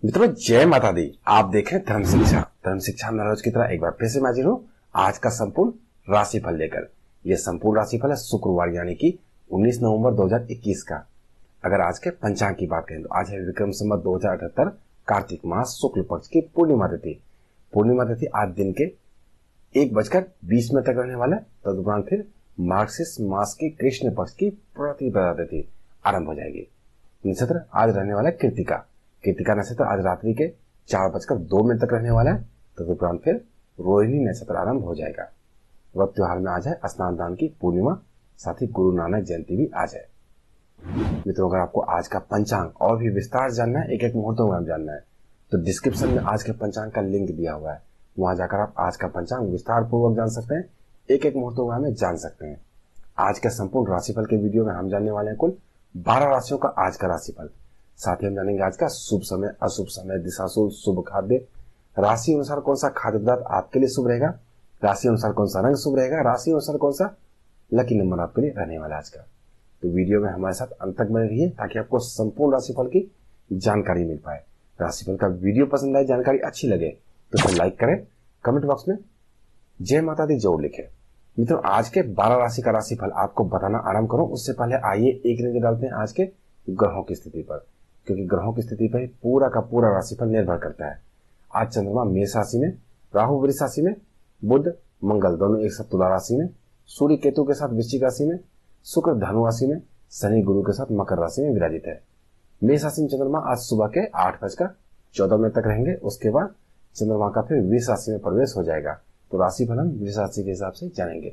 मित्रों जय माता दी। आप देख रहे हैं धर्म शिक्षा में रोज की तरह एक बार फिर से मैं हाजिर हूं आज का संपूर्ण राशिफल लेकर। यह संपूर्ण राशिफल है शुक्रवार यानी कि 19 नवंबर 2021 का। अगर आज के पंचांग की बात करें तो आज है विक्रम संवत 2078 कार्तिक मास शुक्ल पक्ष की पूर्णिमा तिथि। पूर्णिमा तिथि आज दिन के 1:20 तक रहने वाला है। तदुपरांत फिर मार्गशीर्ष मास की कृष्ण पक्ष की प्रतिपदा तिथि आरंभ हो जाएगी। नक्षत्र आज रहने वाला है कृतिका नक्षत्र आज रात्रि के 4:02 तक रहने वाला है। तदुपरांत फिर रोहिणी नक्षत्र आरंभ हो जाएगा। व्रत त्योहार में आज है स्नान दान की पूर्णिमा, साथ ही गुरु नानक जयंती भी आज है। मित्रों अगर आपको आज का पंचांग और भी विस्तार जानना है, एक एक मुहूर्तों में जानना है, तो डिस्क्रिप्शन में आज के पंचांग का लिंक दिया हुआ है। वहां जाकर आप आज का पंचांग विस्तार पूर्वक जान सकते हैं, एक एक मुहूर्तों में जान सकते हैं। आज के संपूर्ण राशिफल के वीडियो में हम जानने वाले हैं कुल 12 राशियों का आज का राशिफल। साथ ही हम जानेंगे आज का शुभ समय, अशुभ समय, दिशाशूल, शुभ खाद्य, राशि अनुसार कौन सा खाद्य पदार्थ आपके लिए शुभ रहेगा, राशि अनुसार कौन सा रंग शुभ रहेगा, राशि अनुसार कौन सा लकी नंबर आपके लिए रहने वाला आज का। तो वीडियो में हमारे साथ अंत तक बने रहिए ताकि आपको संपूर्ण राशिफल की जानकारी मिल पाए। राशिफल का वीडियो पसंद आए, जानकारी अच्छी लगे तो इसे लाइक करें, कमेंट बॉक्स में जय माता दी जरूर लिखें। मित्रों आज के 12 राशि का राशिफल आपको बताना आरंभ करूं उससे पहले आइए एक नजर डालते हैं आज के ग्रहों की स्थिति पर, क्योंकि ग्रहों की स्थिति पर ही पूरा का पूरा राशिफल निर्भर करता है। आज चंद्रमा मेष राशि में, राहु वृष राशि में, बुध मंगल दोनों एक साथ तुला राशि में, सूर्य केतु के साथ वृश्चिक राशि में, शुक्र धनु राशि में, शनि गुरु के साथ मकर राशि में विराजित है। मेष राशि में चंद्रमा आज सुबह के 8:14 तक रहेंगे। उसके बाद चंद्रमा का फिर वृष राशि में प्रवेश हो जाएगा। तो राशिफल हम वृष राशि के हिसाब से जानेंगे।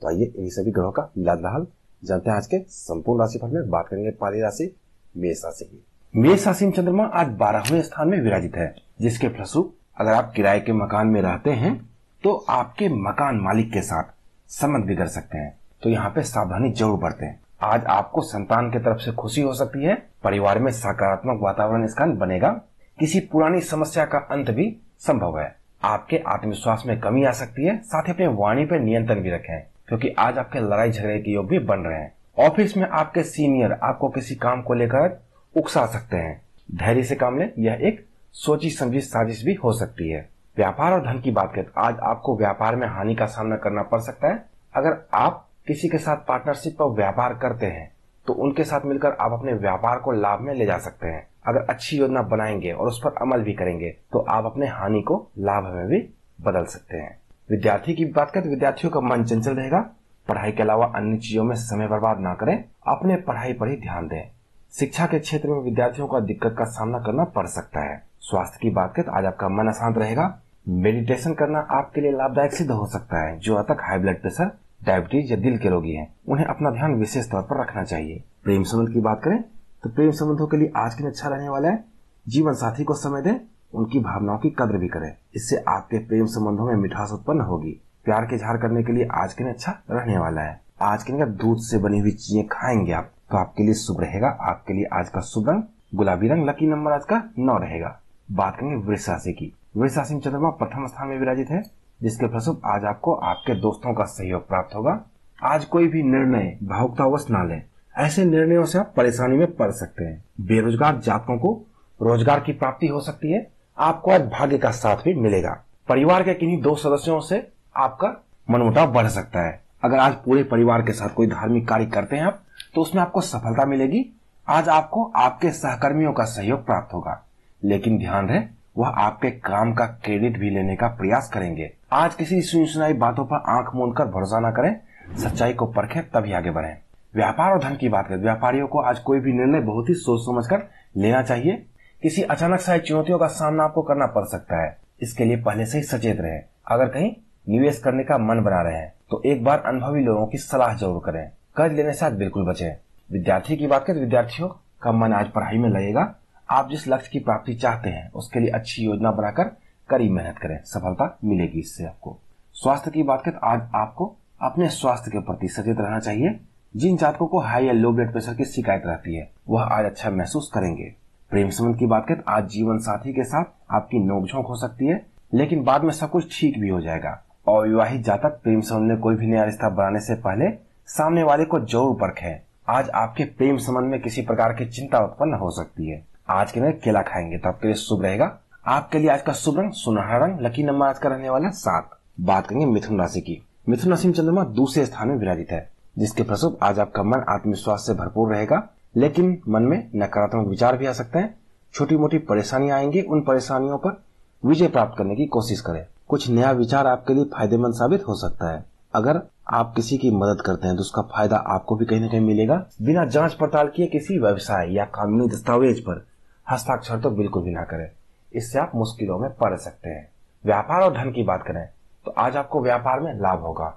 तो आइए इन सभी ग्रहों का लाल जानते हैं। आज के संपूर्ण राशिफल में बात करेंगे पहली राशि मेष राशि की। मेष राशि में चंद्रमा आज 12वें स्थान में विराजित है, जिसके फलस्वरूप अगर आप किराए के मकान में रहते हैं तो आपके मकान मालिक के साथ संबंध बिगड़ सकते हैं, तो यहाँ पे सावधानी जरूर बरतें। आज आपको संतान की तरफ से खुशी हो सकती है। परिवार में सकारात्मक वातावरण इस कारण बनेगा। किसी पुरानी समस्या का अंत भी संभव है। आपके आत्मविश्वास में कमी आ सकती है। साथ ही अपने वाणी पर नियंत्रण भी रखें, क्योंकि आज आपके लड़ाई झगड़े के योग भी बन रहे हैं। ऑफिस में आपके सीनियर आपको किसी काम को लेकर उकसा सकते हैं। धैर्य से काम लें, यह एक सोची समझी साजिश भी हो सकती है। व्यापार और धन की बात करें तो आज आपको व्यापार में हानि का सामना करना पड़ सकता है। अगर आप किसी के साथ पार्टनरशिप पर व्यापार करते हैं तो उनके साथ मिलकर आप अपने व्यापार को लाभ में ले जा सकते हैं। अगर अच्छी योजना बनाएंगे और उस पर अमल भी करेंगे तो आप अपने हानि को लाभ में भी बदल सकते हैं। विद्यार्थी की बात करें तो विद्यार्थियों का मन चंचल रहेगा। पढ़ाई के अलावा अन्य चीजों में समय बर्बाद ना करें, अपने पढ़ाई पर ही ध्यान दें। शिक्षा के क्षेत्र में विद्यार्थियों का दिक्कत का सामना करना पड़ सकता है। स्वास्थ्य की बात करें तो आज आपका मन अशांत रहेगा। मेडिटेशन करना आपके लिए लाभदायक सिद्ध हो सकता है। जो अब तक हाई ब्लड प्रेशर, डायबिटीज या दिल के रोगी हैं, उन्हें अपना ध्यान विशेष तौर पर रखना चाहिए। प्रेम संबंध की बात करें तो प्रेम संबंधों के लिए आज के दिन अच्छा रहने वाला है। जीवन साथी को समय दें, उनकी भावनाओं की कद्र भी करें। इससे आपके प्रेम संबंधों में मिठास उत्पन्न होगी। प्यार के इजहार करने के लिए आज के दिन अच्छा रहने वाला है। आज के दिन दूध से बनी हुई चीजें खाएंगे आप तो आपके लिए शुभ रहेगा। आपके लिए आज का शुभ रंग गुलाबी रंग, लकी नंबर आज का 9 रहेगा। बात करेंगे वृष राशि की। वृष राशि में चंद्रमा प्रथम स्थान में विराजित है, जिसके फलस्वरूप आज आपको आपके दोस्तों का सहयोग प्राप्त होगा। आज कोई भी निर्णय भावुकतावश ना लें, ऐसे निर्णयों से आप परेशानी में पड़ सकते हैं। बेरोजगार जातकों को रोजगार की प्राप्ति हो सकती है। आपको आज भाग्य का साथ भी मिलेगा। परिवार के किन्हीं 2 सदस्यों से आपका मनमुटाव बढ़ सकता है। अगर आज पूरे परिवार के साथ कोई धार्मिक कार्य करते हैं आप तो उसमें आपको सफलता मिलेगी। आज आपको आपके सहकर्मियों का सहयोग प्राप्त होगा, लेकिन ध्यान रहे वह आपके काम का क्रेडिट भी लेने का प्रयास करेंगे। आज किसी सुनी सुनाई बातों पर आंख मूंद कर भरोसा न करें, सच्चाई को परखें तभी आगे बढ़ें। व्यापार और धन की बात करें, व्यापारियों को आज कोई भी निर्णय बहुत ही सोच समझकर लेना चाहिए। किसी अचानक से चुनौतियों का सामना आपको करना पड़ सकता है, इसके लिए पहले से ही सचेत रहें। अगर कहीं निवेश करने का मन बना रहे हैं तो एक बार अनुभवी लोगों की सलाह जरूर करें। कर्ज लेने से आज बिल्कुल बचें। विद्यार्थी की बात करें, विद्यार्थियों का मन आज पढ़ाई में लगेगा। आप जिस लक्ष्य की प्राप्ति चाहते हैं उसके लिए अच्छी योजना बनाकर कड़ी मेहनत करें, सफलता मिलेगी इससे आपको। स्वास्थ्य की बात करें तो आज आपको अपने स्वास्थ्य के प्रति सचेत रहना चाहिए। जिन जातकों को हाई या लो ब्लड प्रेशर की शिकायत रहती है वह आज अच्छा महसूस करेंगे। प्रेम संबंध की बात करें तो आज जीवन साथी के साथ आपकी नोकझोंक हो सकती है, लेकिन बाद में सब कुछ ठीक भी हो जाएगा। अविवाहित जातक प्रेम संबंध में कोई भी नया रिश्ता बनाने से पहले सामने वाले को जरूर परखें। आज आपके प्रेम संबंध में किसी प्रकार की चिंता उत्पन्न हो सकती है। आज के दिन केला खाएंगे तो आपके लिए शुभ रहेगा। आपके लिए आज का शुभ रंग सुनहरा रंग, लकी नंबर आज का रहने वाला 7। बात करेंगे मिथुन राशि की। मिथुन राशि में चंद्रमा दूसरे स्थान में विराजित है, जिसके फलस्वरूप आज आपका मन आत्मविश्वास से भरपूर रहेगा, लेकिन मन में नकारात्मक विचार भी आ सकते हैं। छोटी मोटी परेशानियां आएंगी, उन परेशानियों पर विजय प्राप्त करने की कोशिश करें। कुछ नया विचार आपके लिए फायदेमंद साबित हो सकता है। अगर आप किसी की मदद करते हैं तो उसका फायदा आपको भी कहीं न कहीं मिलेगा। बिना जांच पड़ताल किए किसी व्यवसाय या कानूनी दस्तावेज पर हस्ताक्षर तो बिल्कुल भी ना करें, इससे आप मुश्किलों में पड़ सकते हैं। व्यापार और धन की बात करें तो आज आपको व्यापार में लाभ होगा।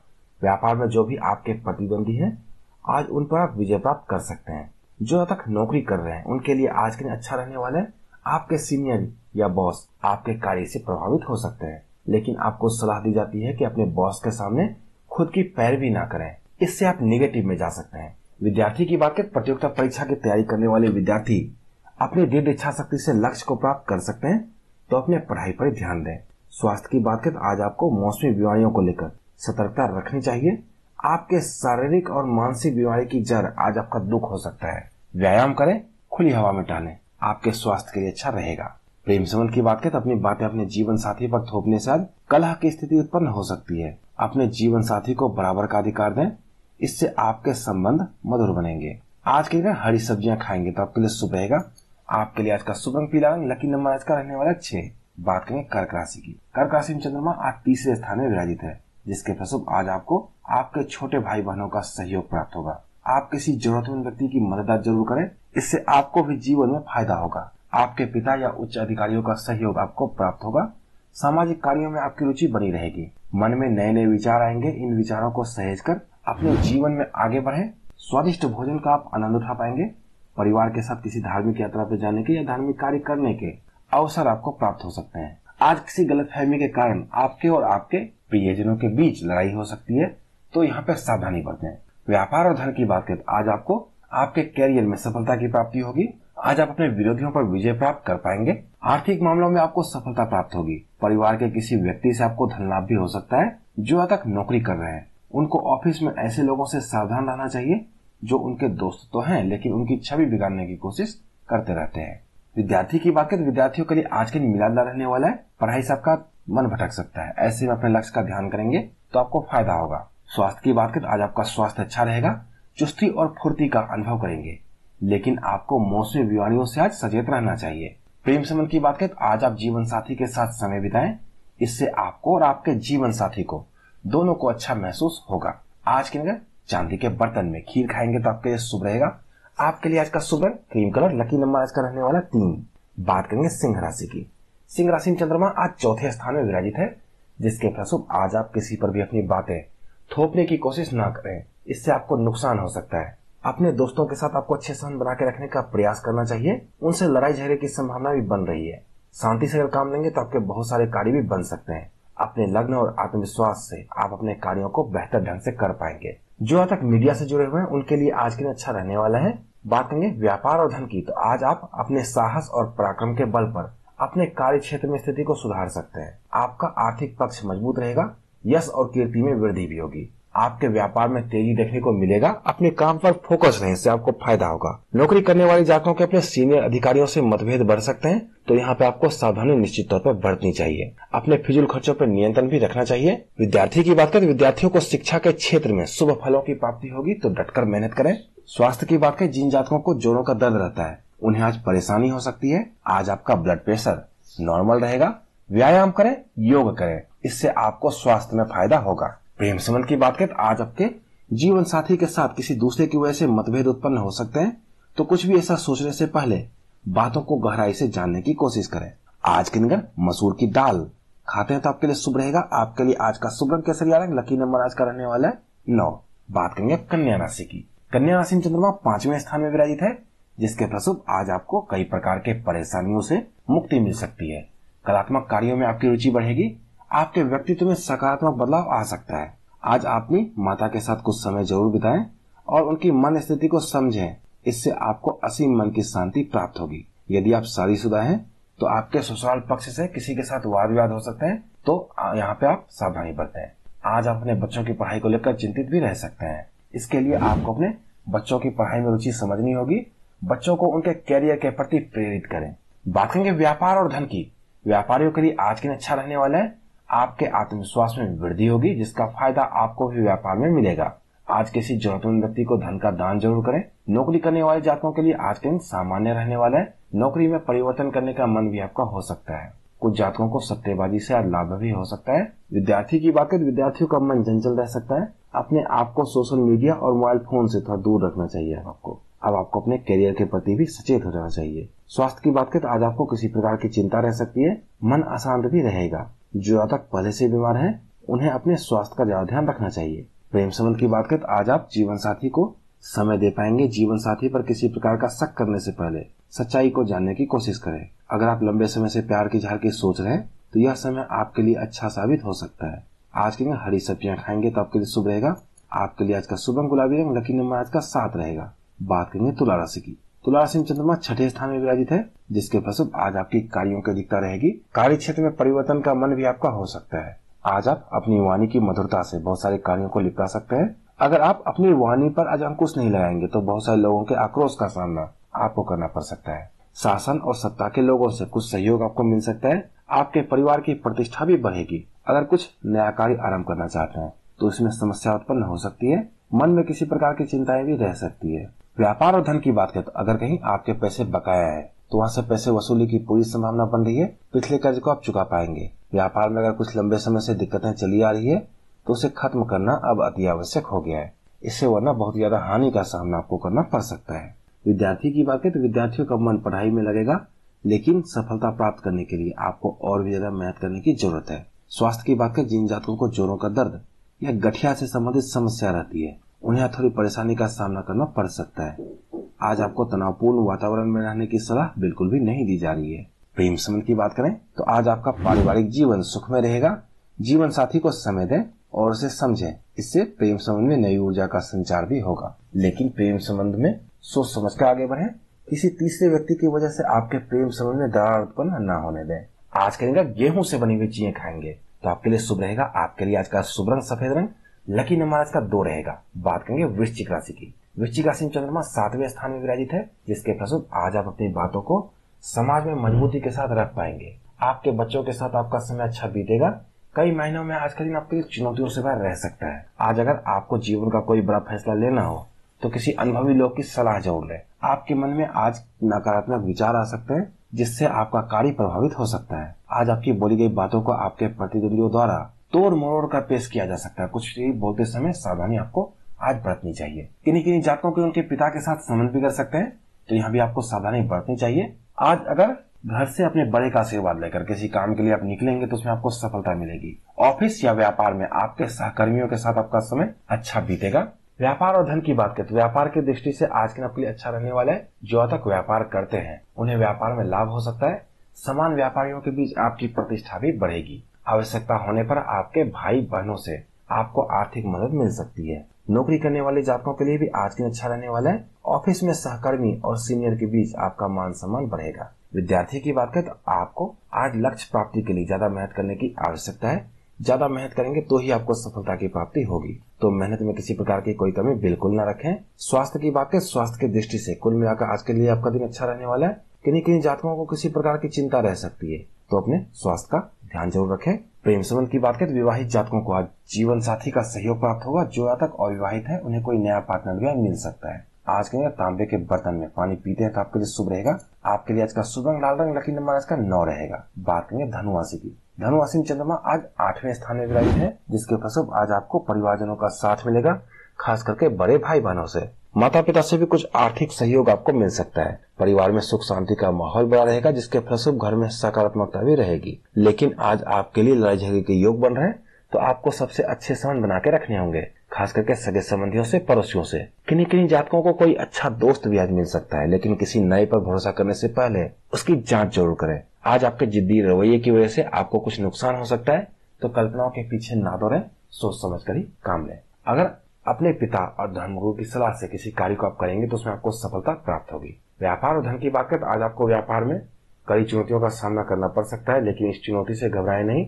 व्यापार में जो भी आपके प्रतिद्वंदी हैं, आज उन पर आप विजय प्राप्त कर सकते हैं। जो अब तक नौकरी कर रहे हैं उनके लिए आज के दिन अच्छा रहने वाला है। आपके सीनियर या बॉस आपके कार्य से प्रभावित हो सकते हैं, लेकिन आपको सलाह दी जाती है कि अपने बॉस के सामने खुद की पैरवी ना करें, इससे आप नेगेटिव में जा सकते हैं। विद्यार्थी की बात करें, प्रतियोगिता परीक्षा की तैयारी करने वाले विद्यार्थी अपनी दृढ़ इच्छा शक्ति से लक्ष्य को प्राप्त कर सकते हैं, तो अपने पढ़ाई पर ध्यान दें। स्वास्थ्य की बात करें तो आज आपको मौसमी बीमारियों को लेकर सतर्कता रखनी चाहिए। आपके शारीरिक और मानसिक बीमारी की जड़ आज आपका दुख हो सकता है। व्यायाम करें, खुली हवा में टहलें, आपके स्वास्थ्य के लिए अच्छा रहेगा। प्रेम संबंध की बात करें तो अपनी बातें अपने जीवन साथी पर थोपने से आज कलह की स्थिति उत्पन्न हो सकती है। अपने जीवन साथी को बराबर का अधिकार दें, इससे आपके संबंध मधुर बनेंगे। आज के दिन हरी सब्जियां खाएंगे तो आपके लिए शुभ रहेगा। आपके लिए आज का शुभ रंग पीला रंग, लकी नंबर आज का रहने वाला 6। बात करेंगे कर्क राशि की। कर्क राशि में चंद्रमा आज तीसरे स्थान में विराजित है, जिसके फलस्वरूप आज आपको आपके छोटे भाई बहनों का सहयोग प्राप्त होगा। आप किसी जरूरतमंद व्यक्ति की मदद जरूर करें, इससे आपको भी जीवन में फायदा होगा। आपके पिता या उच्च अधिकारियों का सहयोग आपको प्राप्त होगा। सामाजिक कार्यों में आपकी रुचि बनी रहेगी। मन में नए नए विचार आएंगे, इन विचारों को सहेज कर अपने जीवन में आगे बढ़ें। स्वादिष्ट भोजन का आप आनंद उठा पाएंगे। परिवार के साथ किसी धार्मिक यात्रा पर जाने के या धार्मिक कार्य करने के अवसर आपको प्राप्त हो सकते हैं। आज किसी गलतफहमी के कारण आपके और आपके प्रियजनों के बीच लड़ाई हो सकती है, तो यहाँ पर सावधानी बरतें। व्यापार और धन की बात करें, आज आपको आपके कैरियर में सफलता की प्राप्ति होगी। आज आप अपने विरोधियों पर विजय प्राप्त कर पाएंगे। आर्थिक मामलों में आपको सफलता प्राप्त होगी। परिवार के किसी व्यक्ति से आपको धन लाभ भी हो सकता है। जो अब तक नौकरी कर रहे हैं उनको ऑफिस में ऐसे लोगों से सावधान रहना चाहिए जो उनके दोस्त तो हैं, लेकिन उनकी छवि बिगाड़ने की कोशिश करते रहते हैं। विद्यार्थी की बात करें, विद्यार्थियों के लिए आज के दिन मिलाजुला रहने वाला है। पढ़ाई से आपका मन भटक सकता है, ऐसे में अपने लक्ष्य का ध्यान करेंगे तो आपको फायदा होगा। स्वास्थ्य की बात करें, आज आपका स्वास्थ्य अच्छा रहेगा। चुस्ती और फुर्ती का अनुभव करेंगे, लेकिन आपको मौसमी बीमारियों से आज सचेत रहना चाहिए। प्रेम संबंध की बात करें, आज आप जीवन साथी के साथ समय बिताएं, इससे आपको और आपके जीवन साथी को दोनों को अच्छा महसूस होगा। आज के दिन चांदी के बर्तन में खीर खाएंगे तो आपके लिए शुभ रहेगा। आपके लिए आज का शुभ रंग क्रीम कलर, लकी नंबर आज का रहने वाला 3। बात करेंगे सिंह राशि की। सिंह राशि में चंद्रमा आज चौथे स्थान में विराजित है, जिसके फलस्वरूप आज आप किसी पर भी अपनी बातें थोपने की कोशिश ना करें, इससे आपको नुकसान हो सकता है। अपने दोस्तों के साथ आपको अच्छे संबंध बना के रखने का प्रयास करना चाहिए। उनसे लड़ाई झगड़े की संभावना भी बन रही है। शांति से अगर काम लेंगे तो आपके बहुत सारे कार्य भी बन सकते हैं। अपने लग्न और आत्मविश्वास से आप अपने कार्यों को बेहतर ढंग से कर पाएंगे। जो आज तक मीडिया से जुड़े हुए हैं उनके लिए आज के दिन अच्छा रहने वाला है। बात करेंगे व्यापार और धन की, तो आज आप अपने साहस और पराक्रम के बल पर अपने कार्य क्षेत्र में स्थिति को सुधार सकते हैं। आपका आर्थिक पक्ष मजबूत रहेगा। यश और कीर्ति में वृद्धि भी होगी। आपके व्यापार में तेजी देखने को मिलेगा। अपने काम पर फोकस रहें, इससे आपको फायदा होगा। नौकरी करने वाले जातकों के अपने सीनियर अधिकारियों से मतभेद बढ़ सकते हैं, तो यहाँ पे आपको सावधानी निश्चित तौर पर बरतनी चाहिए। अपने फिजूल खर्चों पर नियंत्रण भी रखना चाहिए। विद्यार्थी की बात करें, विद्यार्थियों को शिक्षा के क्षेत्र में शुभ फलों की प्राप्ति होगी, तो डटकर मेहनत करें। स्वास्थ्य की बात करें, जिन जातकों को जोड़ों का दर्द रहता है उन्हें आज परेशानी हो सकती है। आज आपका ब्लड प्रेशर नॉर्मल रहेगा। व्यायाम करें, योग करें, इससे आपको स्वास्थ्य में फायदा होगा। प्रेम संबंध की बात करें, आज आपके जीवन साथी के साथ किसी दूसरे की वजह से मतभेद उत्पन्न हो सकते हैं, तो कुछ भी ऐसा सोचने से पहले बातों को गहराई से जानने की कोशिश करें। आज के दिन मसूर की दाल खाते हैं तो आपके लिए शुभ रहेगा। आपके लिए आज का शुभ रंग केसरिया रंग, लकी नंबर आज का रहने वाला है 9। बात करेंगे कन्या राशि की। कन्या राशि में चंद्रमा 5वें स्थान में विराजित है, जिसके फलस्वरूप आज आपको कई प्रकार के परेशानियों से मुक्ति मिल सकती है। कलात्मक कार्यों में आपकी रुचि बढ़ेगी। आपके व्यक्तित्व में सकारात्मक बदलाव आ सकता है। आज आप अपनी माता के साथ कुछ समय जरूर बिताएं और उनकी मन स्थिति को समझें, इससे आपको असीम मन की शांति प्राप्त होगी। यदि आप शादीशुदा हैं तो आपके ससुराल पक्ष से किसी के साथ वाद विवाद हो सकते हैं, तो यहाँ पे आप सावधानी बरतें। आज आप अपने बच्चों की पढ़ाई को लेकर चिंतित भी रह सकते हैं। इसके लिए आपको अपने बच्चों की पढ़ाई में रुचि समझनी होगी बच्चों को उनके कैरियर के प्रति प्रेरित करें। बात करेंगे व्यापार और धन की। व्यापारियों के लिए आज के दिन अच्छा रहने वाला है। आपके आत्मविश्वास में वृद्धि होगी, जिसका फायदा आपको भी व्यापार में मिलेगा। आज किसी जरूरतमंद व्यक्ति को धन का दान जरूर करें। नौकरी करने वाले जातकों के लिए आज के दिन सामान्य रहने वाला है। नौकरी में परिवर्तन करने का मन भी आपका हो सकता है। कुछ जातकों को सट्टेबाजी से आज लाभ भी हो सकता है। विद्यार्थी की बात करें, विद्यार्थियों का मन चंचल रह सकता है। अपने आप को सोशल मीडिया और मोबाइल फोन से थोड़ा दूर रखना चाहिए। अब आपको अपने करियर के प्रति भी सचेत हो जाना चाहिए। स्वास्थ्य की बात करें तो आज आपको किसी प्रकार की चिंता रह सकती है। मन अशांत भी रहेगा। जो जातक पहले से बीमार हैं, उन्हें अपने स्वास्थ्य का ज्यादा ध्यान रखना चाहिए। प्रेम संबंध की बात करें तो आज आप जीवन साथी को समय दे पाएंगे। जीवन साथी पर किसी प्रकार का शक करने से पहले सच्चाई को जानने की कोशिश करें। अगर आप लंबे समय से प्यार की झाड़ की सोच रहे हैं तो यह समय आपके लिए अच्छा साबित हो सकता है। आज के दिन हरी सब्जियां खाएंगे तो आपके लिए शुभ रहेगा। आपके लिए आज का शुभ रंग गुलाबी रंग, लकी नंबर आज का 7 रहेगा। बात करेंगे तुला राशि की। तुला राशि में चंद्रमा छठे स्थान में विराजित है, जिसके फलस्वरूप आज आपकी कार्यों की अधिकता रहेगी। कार्य क्षेत्र में परिवर्तन का मन भी आपका हो सकता है। आज आप अपनी वाणी की मधुरता से बहुत सारे कार्यों को निपटा सकते हैं। अगर आप अपनी वाणी पर आज अंकुश नहीं लगाएंगे तो बहुत सारे लोगों के आक्रोश का सामना आपको करना पड़ सकता है। शासन और सत्ता के लोगों से कुछ सहयोग आपको मिल सकता है। आपके परिवार की प्रतिष्ठा भी बढ़ेगी। अगर कुछ नया कार्य आरंभ करना चाहते हैं तो इसमें समस्या उत्पन्न हो सकती है। मन में किसी प्रकार की चिंताएं भी रह सकती है। व्यापार और धन की बात करें तो अगर कहीं आपके पैसे बकाया है तो वहां से पैसे वसूली की पूरी संभावना बन रही है। पिछले कर्ज को आप चुका पाएंगे। व्यापार में अगर कुछ लंबे समय से दिक्कतें चली आ रही है तो उसे खत्म करना अब अति आवश्यक हो गया है। इससे वरना बहुत ज्यादा हानि का सामना आपको करना पड़ सकता है। विद्यार्थी की बात करें तो विद्यार्थियों का मन पढ़ाई में लगेगा, लेकिन सफलता प्राप्त करने के लिए आपको और भी ज्यादा मेहनत करने की जरूरत है। स्वास्थ्य की बात करें, जिन जातकों को जोड़ों का दर्द या गठिया से संबंधित समस्या रहती है उन्हें थोड़ी परेशानी का सामना करना पड़ सकता है। आज आपको तनावपूर्ण वातावरण में रहने की सलाह बिल्कुल भी नहीं दी जा रही है। प्रेम संबंध की बात करें तो आज आपका पारिवारिक जीवन सुख में रहेगा। जीवन साथी को समय दें और उसे समझें। इससे प्रेम संबंध में नई ऊर्जा का संचार भी होगा। लेकिन प्रेम संबंध में सोच समझ कर आगे बढ़ें। किसी तीसरे व्यक्ति की वजह से आपके प्रेम संबंध में दरार उत्पन्न न होने दें। आज करेंगे गेहूं से बनी हुई चीजें खाएंगे तो आपके लिए शुभ रहेगा। आपके लिए आज का शुभ रंग सफेद रंग, लकी नंबर आज का 2 रहेगा। बात करेंगे वृश्चिक राशि की। वृश्चिक राशि में चंद्रमा 7वें स्थान में विराजित है, जिसके फलस्वरूप आज आप अपनी बातों को समाज में मजबूती के साथ रख पाएंगे। आपके बच्चों के साथ आपका समय अच्छा बीतेगा। कई महीनों में आज का दिन आपके लिए चुनौतियों से भरा रह सकता है। आज अगर आपको जीवन का कोई बड़ा फैसला लेना हो तो किसी अनुभवी लोग की सलाह जरूर लें। आपके मन में आज नकारात्मक विचार आ सकते हैं, जिससे आपका कार्य प्रभावित हो सकता है। आज आपकी बोली गई बातों को आपके प्रतिद्वंदियों द्वारा तोड़ मरोड़ कर पेश किया जा सकता है। कुछ भी बोलते समय सावधानी आपको आज बरतनी चाहिए। किन्हीं जातकों के उनके पिता के साथ संबंध बिगड़ सकते हैं, तो यहाँ भी आपको सावधानी बरतनी चाहिए। आज अगर घर से अपने बड़े का आशीर्वाद लेकर किसी काम के लिए आप निकलेंगे तो उसमें आपको सफलता मिलेगी। ऑफिस या व्यापार में आपके सहकर्मियों के साथ आपका समय अच्छा बीतेगा। व्यापार और धन की बात करें तो व्यापार की दृष्टि से आज के दिन आपके लिए अच्छा रहने वाला है। जो तक व्यापार करते हैं उन्हें व्यापार में लाभ हो सकता है। समान व्यापारियों के बीच आपकी प्रतिष्ठा भी बढ़ेगी। आवश्यकता होने पर आपके भाई बहनों से आपको आर्थिक मदद मिल सकती है। नौकरी करने वाले जातकों के लिए भी आज के दिन अच्छा रहने वाला है। ऑफिस में सहकर्मी और सीनियर के बीच आपका मान सम्मान बढ़ेगा। विद्यार्थी की बात करें तो आपको आज लक्ष्य प्राप्ति के लिए ज्यादा मेहनत करने की आवश्यकता है। ज्यादा मेहनत करेंगे तो ही आपको सफलता की प्राप्ति होगी, तो मेहनत में किसी प्रकार की कोई कमी बिल्कुल न रखें। स्वास्थ्य की बात करें, स्वास्थ्य की दृष्टि से कुल मिलाकर आज के लिए आपका दिन अच्छा रहने वाला है। किन्हीं जातकों को किसी प्रकार की चिंता रह सकती है, तो अपने स्वास्थ्य का ध्यान जरूर रखें। प्रेम संबंध की बात करें तो विवाहित जातकों को आज जीवन साथी का सहयोग प्राप्त होगा। जो जातक अविवाहित है उन्हें कोई नया पार्टनर भी मिल सकता है। आज के तांबे के बर्तन में पानी पीते हैं तो आपके लिए शुभ रहेगा। आपके लिए आज का शुभ रंग लाल रंग, लकी नंबर आज का 9 रहेगा। बात करेंगे धनु राशि की। धनु राशि में चंद्रमा आज 8वें स्थान में विराजित है, जिसके फलस्वरूप आज आपको परिवारजनों का साथ मिलेगा, खास करके बड़े भाई बहनों से। माता पिता से भी कुछ आर्थिक सहयोग आपको मिल सकता है। परिवार में सुख शांति का माहौल बना रहेगा, जिसके फलस्वरूप घर में सकारात्मकता भी रहेगी। लेकिन आज आपके लिए लड़ाई झगड़े के योग बन रहे हैं, तो आपको सबसे अच्छे संबंध बना के रखने होंगे, खास करके सगे संबंधियों से, पड़ोसियों से। किन्हीं जातकों को कोई अच्छा दोस्त भी आज मिल सकता है, लेकिन किसी नए पर भरोसा करने से पहले उसकी जांच जरूर करें। आज आपके जिद्दी रवैये की वजह से आपको कुछ नुकसान हो सकता है, तो कल्पनाओं के पीछे ना दौड़ें, सोच समझ कर ही काम लें। अगर अपने पिता और धर्मगुरु की सलाह से किसी कार्य को आप करेंगे तो उसमें आपको सफलता प्राप्त होगी। व्यापार और धन की बात करें तो आज आपको व्यापार में कई चुनौतियों का सामना करना पड़ सकता है, लेकिन इस चुनौती से घबराएं नहीं,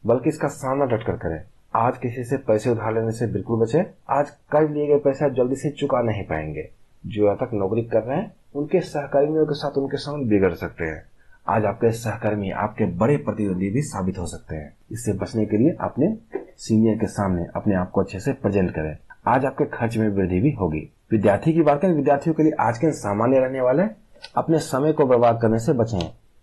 बल्कि इसका सामना डटकर करें। आज किसी से पैसे उधार लेने से बिल्कुल बचें। आज कर्ज लिए गए पैसे आप जल्दी से चुका नहीं पाएंगे। जो यहाँ तक नौकरी कर रहे हैं उनके सहकर्मियों के साथ उनके संबंध बिगड़ सकते हैं। आज आपके सहकर्मी आपके बड़े प्रतिद्वंदी भी साबित हो सकते हैं। इससे बचने के लिए अपने सीनियर के सामने अपने आप को अच्छे से प्रेजेंट करें। आज आपके खर्च में वृद्धि भी होगी। विद्यार्थी की बात करें, विद्यार्थियों के लिए आज के सामान्य रहने वाले, अपने समय को बर्बाद करने से बचें।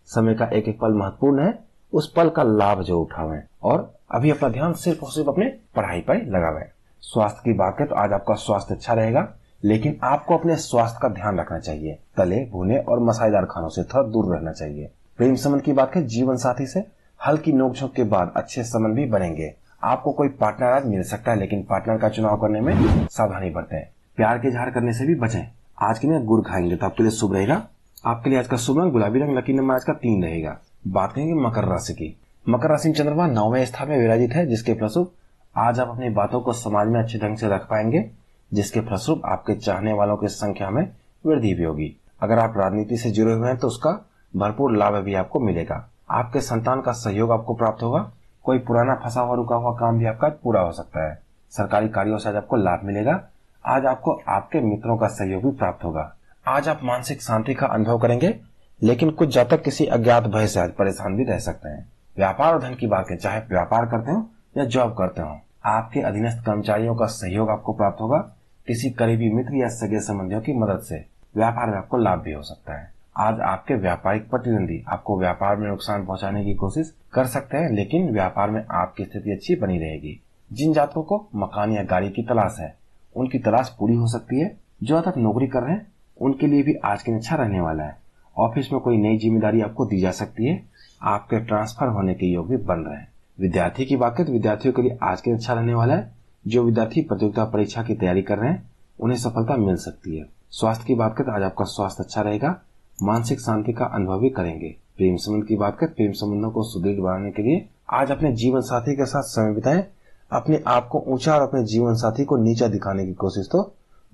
समय का एक एक पल महत्वपूर्ण है, उस पल का लाभ जो उठावें और अभी अपना ध्यान सिर्फ और सिर्फ अपने पढ़ाई पर लगावें। स्वास्थ्य की बात करें तो आज आपका स्वास्थ्य अच्छा रहेगा, लेकिन आपको अपने स्वास्थ्य का ध्यान रखना चाहिए। तले भुने और मसालेदार खानों से थोड़ा दूर रहना चाहिए। प्रेम संबंध की बात करें, जीवन साथी से हल्की नोकझोंक के बाद अच्छे संबंध भी बनेंगे। आपको कोई पार्टनर आज मिल सकता है, लेकिन पार्टनर का चुनाव करने में सावधानी बरतें। प्यार के इजहार करने से भी बचें। आज के लिए गुड़ खाएंगे तो आपके लिए शुभ रहेगा। आपके लिए आज का शुभ रंग गुलाबी रंग, लकी नंबर आज का 3 रहेगा। बात करेंगे मकर राशि की। मकर राशि में चंद्रमा 9वें स्थान में विराजित है, जिसके फलस्वरूप आज आप अपनी बातों को समाज में अच्छे ढंग से रख पाएंगे, जिसके फलस्वरूप आपके चाहने वालों की संख्या में वृद्धि भी होगी। अगर आप राजनीति से जुड़े हुए हैं तो उसका भरपूर लाभ भी आपको मिलेगा। आपके संतान का सहयोग आपको प्राप्त होगा। कोई पुराना फंसा हुआ रुका हुआ काम भी आपका पूरा हो सकता है। सरकारी कार्यों से आज आपको लाभ मिलेगा। आज आपको आपके मित्रों का सहयोग भी प्राप्त होगा। आज आप मानसिक शांति का अनुभव करेंगे, लेकिन कुछ जातक किसी अज्ञात भय से आज परेशान भी रह सकते हैं। व्यापार और धन की बात करें, चाहे व्यापार करते हो या जॉब करते हो, आपके अधीनस्थ कर्मचारियों का सहयोग आपको प्राप्त होगा। किसी करीबी मित्र या सगे संबंधियों की मदद से व्यापार में आपको लाभ भी हो सकता है। आज आपके व्यापारिक प्रतिद्वंदी आपको व्यापार में नुकसान पहुंचाने की कोशिश कर सकते हैं, लेकिन व्यापार में आपकी स्थिति अच्छी बनी रहेगी। जिन जातकों को मकान या गाड़ी की तलाश है, उनकी तलाश पूरी हो सकती है। जो अब तक नौकरी कर रहे हैं उनके लिए भी आज के दिन अच्छा रहने वाला है। ऑफिस में कोई नई जिम्मेदारी आपको दी जा सकती है। आपके ट्रांसफर होने के योग भी बन रहे हैं। विद्यार्थी की बात करें तो विद्यार्थियों के लिए आज के दिन अच्छा रहने वाला है। जो विद्यार्थी प्रतियोगिता परीक्षा की तैयारी कर रहे हैं उन्हें सफलता मिल सकती है। स्वास्थ्य की बात करें तो आज आपका स्वास्थ्य अच्छा रहेगा। मानसिक शांति का अनुभव भी करेंगे। प्रेम संबंध की बात करें, प्रेम संबंधों को सुदृढ़ बनाने के लिए आज अपने जीवन साथी के साथ समय बिताएं। अपने आप को ऊंचा और अपने जीवन साथी को नीचा दिखाने की कोशिश तो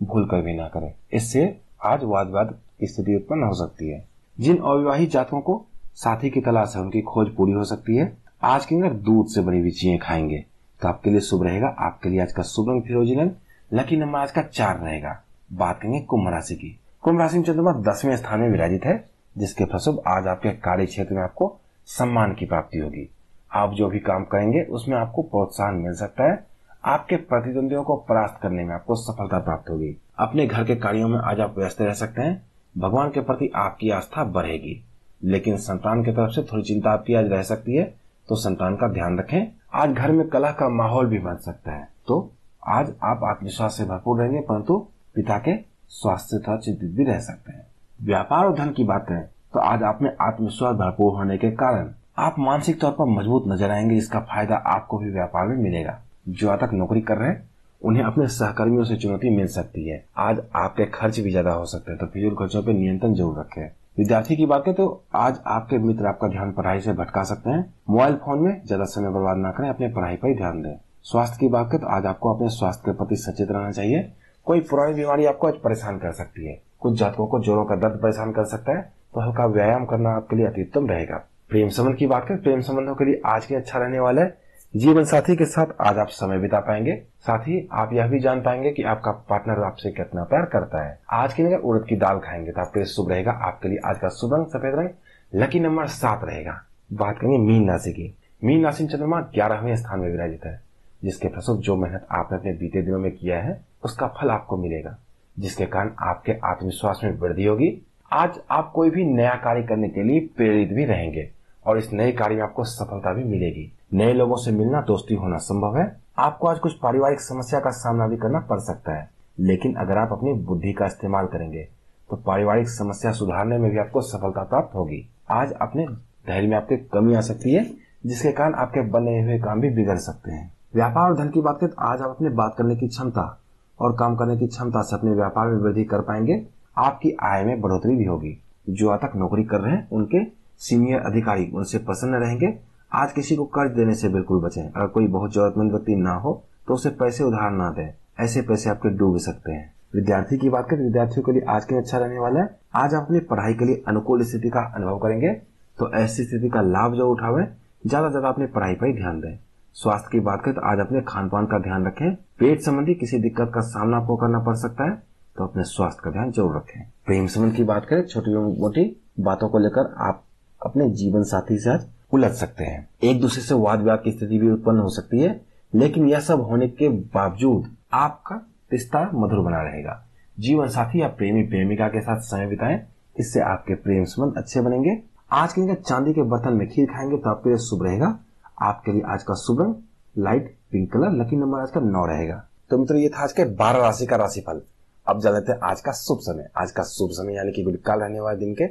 भूल कर भी ना करें। इससे आज वाद विवाद की स्थिति उत्पन्न हो सकती है। जिन अविवाहित जातकों को साथी की तलाश है, उनकी खोज पूरी हो सकती है। आज के दिन दूध से बनी हुई चीजें खाएंगे तो आपके लिए शुभ रहेगा। आपके लिए आज का शुभ रंग फिरोजी रंग, लकी नंबर आज का 4 रहेगा। बात करेंगे कुंभ राशि की। कुंभ राशि में चंद्रमा 10वें स्थान में विराजित है, जिसके फलस्वरूप आज आपके कार्य क्षेत्र में आपको सम्मान की प्राप्ति होगी। आप जो भी काम करेंगे उसमें आपको प्रोत्साहन मिल सकता है। आपके प्रतिद्वंदियों को परास्त करने में आपको सफलता प्राप्त होगी। अपने घर के कार्यों में आज आप व्यस्त रह सकते हैं। भगवान के प्रति आपकी आस्था बढ़ेगी, लेकिन संतान की तरफ से थोड़ी चिंता आपकी आज रह सकती है, तो संतान का ध्यान रखें। आज घर में कलह का माहौल भी बन सकता है, तो आज आप आत्मविश्वास से भरपूर रहेंगे, परंतु पिता के स्वास्थ्य से थोड़ा चिंतित भी रह सकते हैं। व्यापार और धन की बात करें तो आज आप में आत्मविश्वास भरपूर होने के कारण आप मानसिक तौर पर मजबूत नजर आएंगे। इसका फायदा आपको भी व्यापार में मिलेगा। जो आज तक नौकरी कर रहे हैं उन्हें अपने सहकर्मियों से चुनौती मिल सकती है। आज आपके खर्च भी ज्यादा हो सकते हैं, तो फिजूल खर्चों पर नियंत्रण जरूर रखें। विद्यार्थी की बात करें तो आज आपके मित्र आपका ध्यान पढ़ाई से भटका सकते हैं। मोबाइल फोन में ज्यादा समय बर्बाद न करें, अपने पढ़ाई पर ही ध्यान दें। स्वास्थ्य की बात करें तो आज आपको अपने स्वास्थ्य के प्रति सचेत रहना चाहिए। कोई पुरानी बीमारी आपको आज परेशान कर सकती है। कुछ जातकों को जोड़ों का दर्द परेशान कर सकता है, तो हल्का व्यायाम करना आपके लिए अति उत्तम रहेगा। प्रेम संबंध की बात करें, प्रेम संबंधों के लिए आज के अच्छा रहने वाला है। जीवन साथी के साथ आज आप समय बिता पाएंगे। साथ ही आप यह भी जान पाएंगे कि आपका पार्टनर आपसे कितना प्यार करता है। आज के दिन उड़द की दाल खाएंगे तो आपके लिए शुभ रहेगा। आपके लिए आज का शुभ रंग सफेद रंग, लकी नंबर 7 रहेगा। बात करेंगे मीन राशि की। मीन राशि में चंद्रमा 11वें स्थान में विराजित है, जिसके फलस्वरूप जो मेहनत आपने अपने बीते दिनों में किया है उसका फल आपको मिलेगा, जिसके कारण आपके आत्मविश्वास में वृद्धि होगी। आज आप कोई भी नया कार्य करने के लिए प्रेरित भी रहेंगे और इस नए कार्य में आपको सफलता भी मिलेगी। नए लोगों से मिलना, दोस्ती होना संभव है। आपको आज कुछ पारिवारिक समस्या का सामना भी करना पड़ सकता है, लेकिन अगर आप अपनी बुद्धि का इस्तेमाल करेंगे तो पारिवारिक समस्या सुधारने में भी आपको सफलता प्राप्त होगी। आज अपने धैर्य में आपकी कमी आ सकती है, जिसके कारण आपके बने हुए काम भी बिगड़ सकते हैं। व्यापार और धन की बात करें तो आज आप अपने बात करने की क्षमता और काम करने की क्षमता से अपने व्यापार में वृद्धि कर पाएंगे। आपकी आय में बढ़ोतरी भी होगी। जो आज तक नौकरी कर रहे हैं उनके सीनियर अधिकारी उनसे प्रसन्न रहेंगे। आज किसी को कर्ज देने से बिल्कुल बचें। अगर कोई बहुत जरूरतमंद व्यक्ति ना हो तो उसे पैसे उधार ना दें, ऐसे पैसे आपके डूब सकते हैं। विद्यार्थी की बात करें, विद्यार्थियों के लिए आज के अच्छा रहने वाला है। आज आप अपनी पढ़ाई के लिए अनुकूल स्थिति का अनुभव करेंगे, तो ऐसी स्थिति का लाभ जो उठावे ज्यादा अपनी पढ़ाई पर ही ध्यान दें। स्वास्थ्य की बात करें तो आज अपने खान पान का ध्यान रखें। पेट संबंधी किसी दिक्कत का सामना आपको करना पड़ सकता है, तो अपने स्वास्थ्य का ध्यान जरूर रखें। प्रेम संबंध की बात करें, छोटी मोटी बातों को लेकर आप अपने जीवन साथी से आज उलझ सकते हैं। एक दूसरे से वाद विवाद की स्थिति भी उत्पन्न हो सकती है, लेकिन यह सब होने के बावजूद आपका रिश्ता मधुर बना रहेगा। जीवन साथी या प्रेमी प्रेमिका के साथ समय बिताएं, इससे आपके प्रेम संबंध अच्छे बनेंगे। आज के दिन चांदी के बर्तन में खीर खाएंगे तो आपके लिए शुभ रहेगा। आपके लिए आज का शुभ रंग light pink colour, lucky number आज का 9 रहेगा। तो मित्रों, ये था आज के 12 राशि का राशिफल। अब जान लेते हैं आज का शुभ समय। आज का शुभ समय यानी कि कल रहने वाले दिन के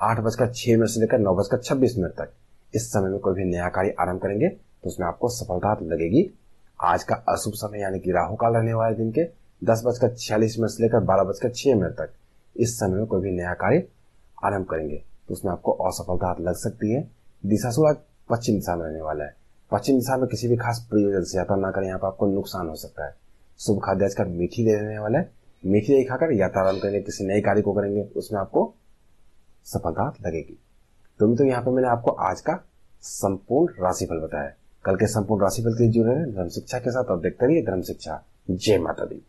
8:06 से लेकर 9:26 तक। इस समय में कोई भी नया कार्य आरंभ करेंगे तो उसमें आपको सफलता लगेगी। आज का अशुभ समय यानी कि राहु काल रहने वाले दिन के 10:46 से लेकर 12:06 तक। इस समय में कोई भी नया कार्य आरंभ करेंगे तो उसमें आपको असफलता लग सकती है। दिशा सूरज पश्चिम दिशा में रहने वाला है। पश्चिम दिशा में किसी भी खास प्रयोजन से यात्रा न करें, यहाँ पर आपको नुकसान हो सकता है। शुभ खाद्य आज का मीठी दे देने वाला है। मीठी दही खाकर यात्रा आरंभ करेंगे, किसी नए कार्य को करेंगे उसमें आपको सफलता लगेगी। तो यहाँ पे मैंने आपको आज का संपूर्ण राशिफल बताया। कल के संपूर्ण राशिफल के लिए जुड़े रहे धर्म शिक्षा के साथ और देखते रहिए धर्म शिक्षा। जय माता दी।